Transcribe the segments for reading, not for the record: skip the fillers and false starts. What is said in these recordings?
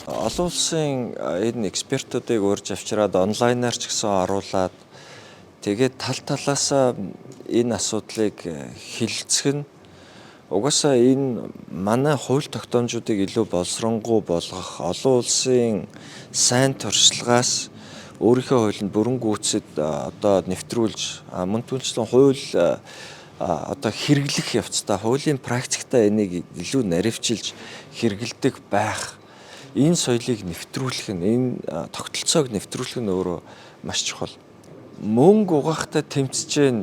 Олон улсын энэ экспертүүдийг урьж авчираад онлайнаар ч гэсэн оруулаад тэгээд тал талаасаа энэ асуудлыг хилцэх нь угаасаа энэ манай хууль тогтоомжуудыг илүү боловсронгуй болгох, олон улсын сайн туршлагаас өөрийнхөө хуулинд бүрэн гүйцэд одоо нэвтрүүлж мөн түнчлэн хууль одоо хэрэглэх явцдаа хуулийн практиктаа энийг илүү наривчилж хэрэгэлдэг байх. Энэ соёлыг нэвтрүүлэх нь энэ тогтолцоог нэвтрүүлэх нь өөрөө маш чухал. Мөнгө угаахтай тэмцэж гэн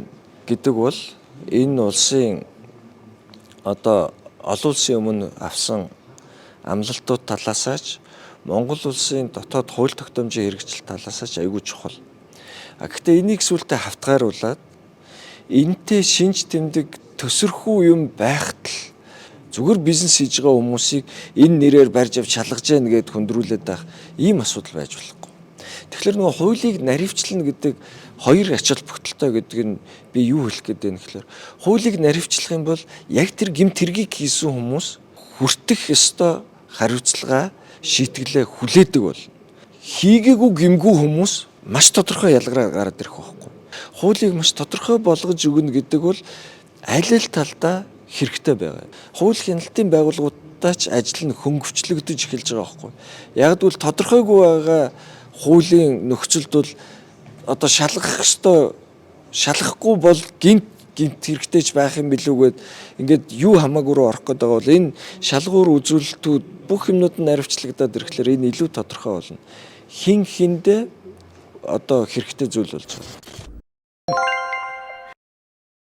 гэдэг бол энэ улсын одоо олон улсын өмнө авсан амлалтууд талаасаач Монгол улсын дотоод хууль тогтоомжийн хэрэгжил талаасаач аягүй чухал. Гэхдээ энийг сүултээ хавтгааруулад энтэй шинж тэмдэг төсөрхүү юм байхад л зүгээр бизнес хийж байгаа хүмүүсийг энэ нэрээр барьж авч шалгаж яана гэд хүндрүүлээд байх ийм асуудал байж болохгүй. Тэгэхээр нөгөө хуулийг наривчлна гэдэг хоёр ач холбогдолтой гэдэг нь би юу хэлэх гээд байна гэхээр хуулийг наривчлах юм бол яг тэр гэмт хэргийг хийсэн хүмүүс хүртэх ёстой хариуцлага шийтгэлээ хүлээдэг бол хийгээгүй гэмгүй хүмүүс маш тодорхой ялгараа гараад ирэх байхгүй. Хуулийг маш тодорхой болгож өгнө гэдэг бол аль аль талдаа хэрэгтэй байгаа. Хууль хяналтын байгууллагуудаа ч ажил нь хөнгөвчлөгдөж эхэлж байгаа байхгүй. Яг л тодорхойгүй байгаа хуулийн нөхцөлд бол одоо шалгахгүй бол гинт хэрэгтэйч байх юм билүүгээд ингээд юу хамаагүй руу орох гэдэг бол энэ шалгуур үзүүлэлтүүд бүх юмнууд нь наривчлагдаад ирэхлээр энэ илүү тодорхой болно. Хин хиндэ одоо хэрэгтэй зүйл болж байна.